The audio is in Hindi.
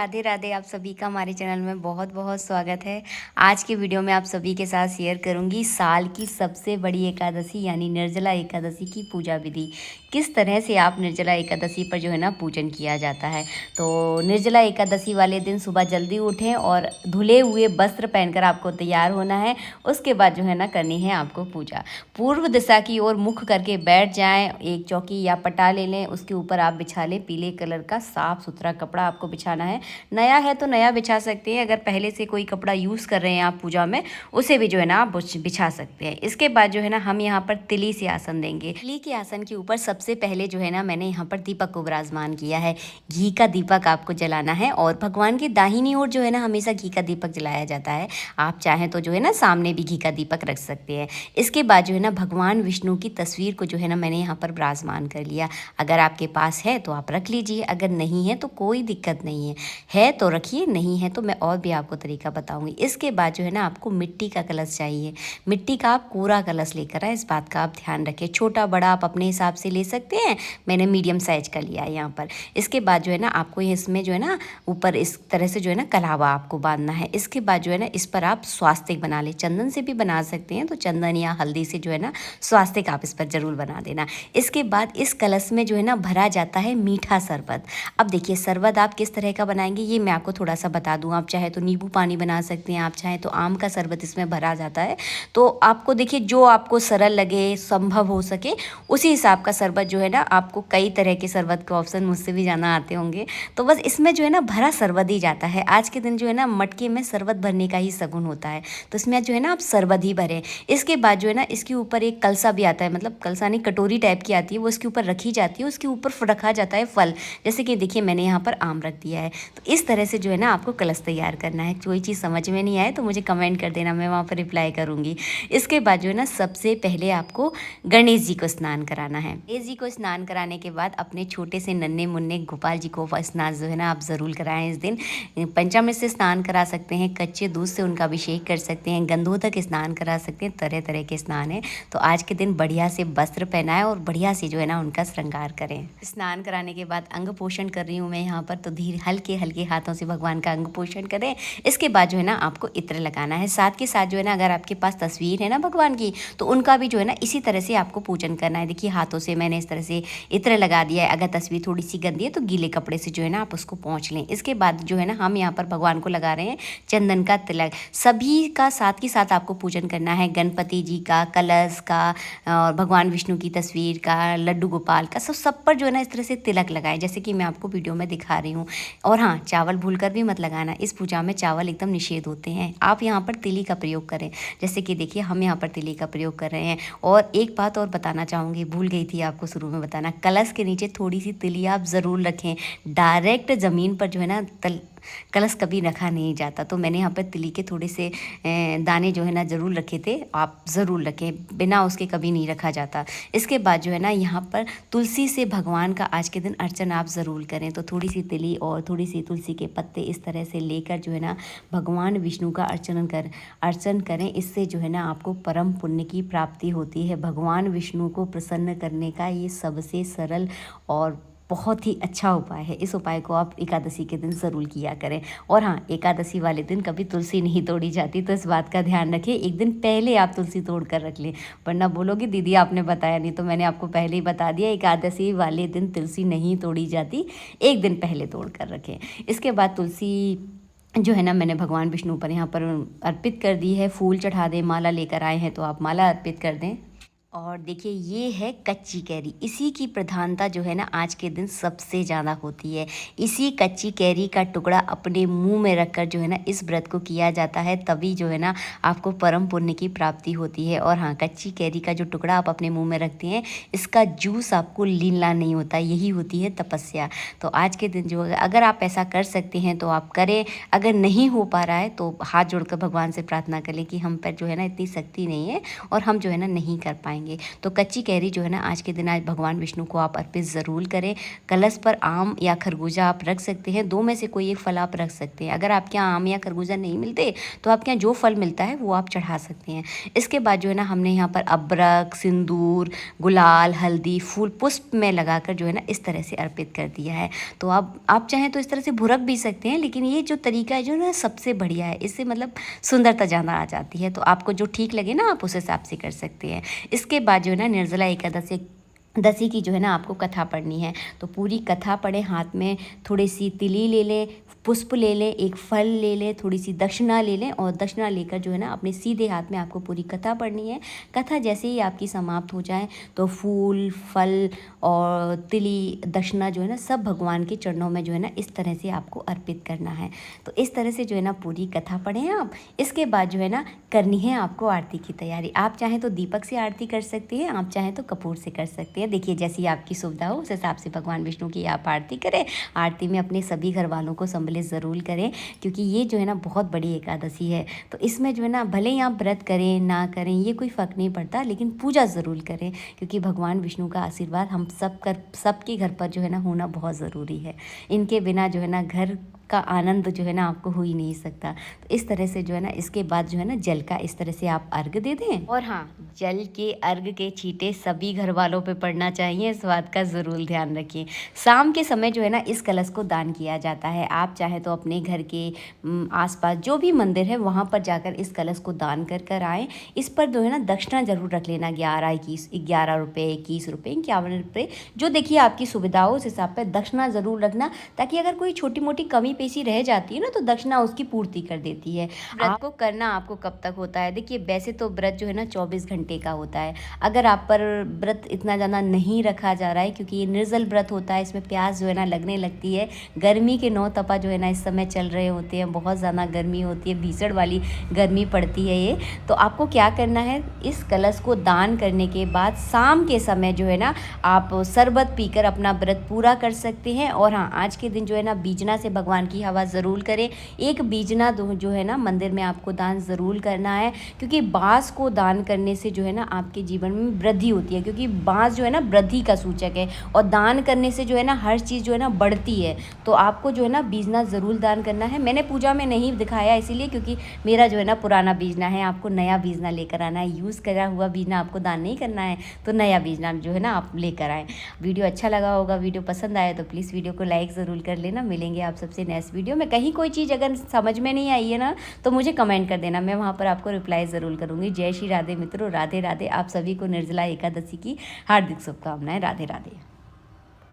राधे राधे। आप सभी का हमारे चैनल में बहुत बहुत स्वागत है। आज के वीडियो में आप सभी के साथ शेयर करूंगी साल की सबसे बड़ी एकादशी यानी निर्जला एकादशी की पूजा विधि। किस तरह से आप निर्जला एकादशी पर जो है ना पूजन किया जाता है। तो निर्जला एकादशी वाले दिन सुबह जल्दी उठें और धुले हुए वस्त्र पहनकर आपको तैयार होना है। उसके बाद जो है ना करनी है आपको पूजा। पूर्व दिशा की ओर मुख करके बैठ जाएं। एक चौकी या पटा ले लें, उसके ऊपर आप बिछा लें पीले कलर का साफ सुथरा कपड़ा आपको बिछाना है। नया है तो नया बिछा सकते हैं, अगर पहले से कोई कपड़ा यूज़ कर रहे हैं आप पूजा में उसे भी जो है ना आप बिछा सकते हैं। इसके बाद जो है ना हम यहाँ पर तिली से आसन देंगे। तिली के आसन के ऊपर सबसे पहले जो है ना मैंने यहाँ पर दीपक को विराजमान किया है। घी का दीपक आपको जलाना है और भगवान की दाहिनी ओर जो है ना हमेशा घी का दीपक जलाया जाता है। आप चाहें तो जो है ना सामने भी घी का दीपक रख सकते हैं। इसके बाद जो है ना भगवान विष्णु की तस्वीर को जो है ना मैंने यहाँ पर विराजमान कर लिया। अगर आपके पास है तो आप रख लीजिए, अगर नहीं है तो कोई दिक्कत नहीं है तो रखिए, नहीं है तो मैं और भी आपको तरीका बताऊंगी। इसके बाद जो है ना आपको मिट्टी का कलश चाहिए। मिट्टी का आप कोरा कलश लेकर आए, इस बात का आप ध्यान रखें। छोटा बड़ा आप अपने हिसाब से ले सकते हैं, मैंने मीडियम साइज का लिया है यहाँ पर। इसके बाद जो है ना आपको इसमें जो है ना ऊपर इस तरह से जो है ना कलावा आपको बांधना है। इसके बाद जो है ना इस पर आप स्वास्तिक बना ले, चंदन से भी बना सकते हैं, तो चंदन या हल्दी से जो है ना स्वास्तिक आप इस पर जरूर बना देना। इसके बाद इस कलश में जो है ना भरा जाता है मीठा शरबत। अब देखिए शरबत आप किस तरह का बनाएंगे ये मैं आपको थोड़ा सा बता दूं। आप चाहे तो नींबू पानी बना सकते हैं, आप चाहे तो आम का शरबत इसमें भरा जाता है। तो आपको देखिए जो आपको सरल लगे, संभव हो सके उसी हिसाब का शरबत जो है ना, आपको कई तरह के शरबत के ऑप्शन मुझसे भी जाना आते होंगे, तो बस इसमें जो है ना भरा शरबत ही जाता है। आज के दिन जो है ना मटके में शरबत भरने का ही शगुन होता है, तो इसमें जो है ना आप शरबत ही भरें। इसके बाद जो है ना इसके ऊपर एक कलसा भी आता है, मतलब कलसा नहीं कटोरी टाइप की आती है, वो इसके ऊपर रखी जाती है। उसके ऊपर रखा जाता है फल, जैसे कि देखिए मैंने यहाँ पर आम रख दिया है। तो इस तरह से जो है ना आपको कलश तैयार करना है। कोई चीज़ समझ में नहीं आए तो मुझे कमेंट कर देना, मैं वहाँ पर रिप्लाई करूँगी। इसके बाद जो है ना सबसे पहले आपको गणेश जी को स्नान कराना है। गणेश जी को स्नान कराने के बाद अपने छोटे से नन्हे मुन्ने गोपाल जी को स्नान जो है ना आप ज़रूर कराएं। इस दिन पंचामृत से स्नान करा सकते हैं, कच्चे दूध से उनका अभिषेक कर सकते हैं, गंधोदक स्नान करा सकते हैं, तरह तरह के स्नान है। तो आज के दिन बढ़िया से वस्त्र पहनाएं और बढ़िया से जो है ना उनका श्रृंगार करें। स्नान कराने के बाद अंग पोषण कर रही हूँ मैं यहाँ पर, तो धीरे हल्के हल्के हाथों से भगवान का अंग पोषण करें। इसके बाद जो है ना आपको इत्र लगाना है। साथ के साथ जो है ना अगर आपके पास तस्वीर है ना भगवान की, तो उनका भी जो है ना इसी तरह से आपको पूजन करना है। देखिए हाथों से मैंने इस तरह से इत्र लगा दिया है। अगर तस्वीर थोड़ी सी गंदी है तो गीले कपड़े से जो है ना आप उसको पोंछ लें। इसके बाद जो है ना हम यहाँ पर भगवान को लगा रहे हैं चंदन का तिलक। सभी का साथ के साथ आपको पूजन करना है, गणपति जी का, कलश का, और भगवान विष्णु की तस्वीर का, लड्डू गोपाल का, सब पर जो है ना इस तरह से तिलक लगाएं, जैसे कि मैं आपको वीडियो में दिखा रही हूँ। और हाँ, चावल भूलकर भी मत लगाना, इस पूजा में चावल एकदम निषेध होते हैं। आप यहाँ पर तिली का प्रयोग करें, जैसे कि देखिए हम यहाँ पर तिली का प्रयोग कर रहे हैं। और एक बात और बताना चाहूँगी, भूल गई थी आपको शुरू में बताना, कलश के नीचे थोड़ी सी तिली आप ज़रूर रखें। डायरेक्ट ज़मीन पर जो है ना कलश कभी रखा नहीं जाता, तो मैंने यहाँ पर तिली के थोड़े से दाने जो है ना ज़रूर रखे थे। आप ज़रूर रखें, बिना उसके कभी नहीं रखा जाता। इसके बाद जो है ना यहाँ पर तुलसी से भगवान का आज के दिन अर्चन आप ज़रूर करें। तो थोड़ी सी तिली और थोड़ी सी तुलसी के पत्ते इस तरह से लेकर जो है ना भगवान विष्णु का अर्चन करें। इससे जो है ना आपको परम पुण्य की प्राप्ति होती है। भगवान विष्णु को प्रसन्न करने का ये सबसे सरल और बहुत ही अच्छा उपाय है। इस उपाय को आप एकादशी के दिन ज़रूर किया करें। और हाँ, एकादशी वाले दिन कभी तुलसी नहीं तोड़ी जाती, तो इस बात का ध्यान रखें। एक दिन पहले आप तुलसी तोड़ कर रख लें, वरना बोलोगे दीदी आपने बताया नहीं। तो मैंने आपको पहले ही बता दिया, एकादशी वाले दिन तुलसी नहीं तोड़ी जाती, एक दिन पहले तोड़ कर रखें। इसके बाद तुलसी जो है ना मैंने भगवान विष्णु पर यहाँ पर अर्पित कर दी है। फूल चढ़ा दें, माला लेकर आए हैं तो आप माला अर्पित कर दें। और देखिए ये है कच्ची कैरी, इसी की प्रधानता जो है ना आज के दिन सबसे ज़्यादा होती है। इसी कच्ची कैरी का टुकड़ा अपने मुंह में रखकर जो है ना इस व्रत को किया जाता है, तभी जो है ना आपको परम पुण्य की प्राप्ति होती है। और हाँ, कच्ची कैरी का जो टुकड़ा आप अपने मुंह में रखते हैं, इसका जूस आपको लीला नहीं होता, यही होती है तपस्या। तो आज के दिन जो अगर आप ऐसा कर सकते हैं तो आप करें, अगर नहीं हो पा रहा है तो हाथ जोड़कर भगवान से प्रार्थना करें कि हम पर जो है ना इतनी शक्ति नहीं है और हम जो है ना नहीं कर पाएंगे। जाएंगे। तो कच्ची कैरी जो है ना आज के दिन आज भगवान विष्णु को आप अर्पित ज़रूर करें। कलश पर आम या खरबूजा आप रख सकते हैं, दो में से कोई एक फल आप रख सकते हैं। अगर आपके यहाँ आम या खरबूजा नहीं मिलते तो आपके यहाँ जो फल मिलता है वो आप चढ़ा सकते हैं। इसके बाद जो है ना हमने यहाँ पर अबरक, सिंदूर, गुलाल, हल्दी, फूल पुष्प में लगाकर जो है ना इस तरह से अर्पित कर दिया है। तो आप चाहें तो इस तरह से भुरक भी सकते हैं, लेकिन ये जो तरीका है जो ना सबसे बढ़िया है, इससे मतलब सुंदरता ज़्यादा आ जाती है। तो आपको जो ठीक लगे ना आप उस हिसाब से कर सकते हैं। इसके बाद जो है ना निर्जला एकादशी की जो है ना आपको कथा पढ़नी है। तो पूरी कथा पढ़े, हाथ में थोड़ी सी तिली ले लें, पुष्प ले लें, एक फल ले लें, थोड़ी सी दक्षिणा ले लें और दक्षिणा लेकर जो है ना अपने सीधे हाथ में आपको पूरी कथा पढ़नी है। कथा जैसे ही आपकी समाप्त हो जाए तो फूल, फल और तिली, दक्षिणा जो है ना सब भगवान के चरणों में जो है ना इस तरह से आपको अर्पित करना है। तो इस तरह से जो है ना पूरी कथा पढ़ें आप। इसके बाद जो है ना करनी है आपको आरती की तैयारी। आप चाहें तो दीपक से आरती कर सकते हैं, आप चाहें तो कपूर से कर सकते हैं। देखिए जैसी आपकी सुविधा हो उस हिसाब से भगवान विष्णु की आप आरती करें। आरती में अपने सभी घर वालों को सम्मिलित ज़रूर करें, क्योंकि ये जो है ना बहुत बड़ी एकादशी है। तो इसमें जो है ना भले ही आप व्रत करें ना करें ये कोई फ़र्क नहीं पड़ता, लेकिन पूजा ज़रूर करें, क्योंकि भगवान विष्णु का आशीर्वाद हम सबके घर पर जो है ना होना बहुत ज़रूरी है। इनके बिना जो है ना घर का आनंद जो है ना आपको हो ही नहीं सकता। तो इस तरह से जो है ना इसके बाद जो है ना जल का इस तरह से आप अर्घ दे दें। और हाँ, जल के अर्घ के छींटे सभी घर वालों पे पड़ना चाहिए, इस बात का ज़रूर ध्यान रखिए। शाम के समय जो है ना इस कलश को दान किया जाता है। आप चाहे तो अपने घर के आसपास जो भी मंदिर है वहाँ पर जाकर इस कलश को दान कर आएँ। इस पर जो है ना दक्षिणा ज़रूर रख लेना, 11 रुपये, 21 रुपये, 51 रुपये, जो देखिए आपकी सुविधा हो उस हिसाब पर दक्षिणा ज़रूर रखना, ताकि अगर कोई छोटी मोटी कमी पेशी रह जाती है ना तो दक्षिणा उसकी पूर्ति कर देती है। व्रत को करना आपको कब तक होता है? देखिए वैसे तो व्रत जो है ना 24 घंटे का होता है। अगर आप पर व्रत इतना ज़्यादा नहीं रखा जा रहा है, क्योंकि ये निर्जल व्रत होता है, इसमें प्यास जो है ना लगने लगती है। गर्मी के 9 तपा जो है ना इस समय चल रहे होते हैं, बहुत ज़्यादा गर्मी होती है, भीषण वाली गर्मी पड़ती है ये। तो आपको क्या करना है, इस कलश को दान करने के बाद शाम के समय जो है ना आप शरबत पीकर अपना व्रत पूरा कर सकते हैं। और हाँ, आज के दिन जो है ना बीजना से भगवान की हवा ज़रूर करें। एक बीजना जो है ना मंदिर में आपको दान ज़रूर करना है, क्योंकि बाँस को दान करने से जो है ना आपके जीवन में वृद्धि होती है, क्योंकि बाँस जो है ना वृद्धि का सूचक है और दान करने से जो है ना हर चीज़ जो है ना बढ़ती है। तो आपको जो है ना बीजना ज़रूर दान करना है। मैंने पूजा में नहीं दिखाया इसीलिए क्योंकि मेरा जो है ना पुराना बीजना है, आपको नया बीजना लेकर आना है। यूज़ करा हुआ बीजना आपको दान नहीं करना है, तो नया बीजना जो है ना आप लेकर आएँ। वीडियो अच्छा लगा होगा, वीडियो पसंद आया तो प्लीज़ वीडियो को लाइक ज़रूर कर लेना। मिलेंगे आप सबसे नेक्स्ट वीडियो में। कहीं कोई चीज़ अगर समझ में नहीं आई है ना तो मुझे कमेंट कर देना, मैं वहाँ पर आपको रिप्लाई ज़रूर करूँगी। जय श्री राधे मित्रों, राधे राधे। आप सभी को निर्जला एकादशी की हार्दिक शुभकामनाएं। राधे राधे।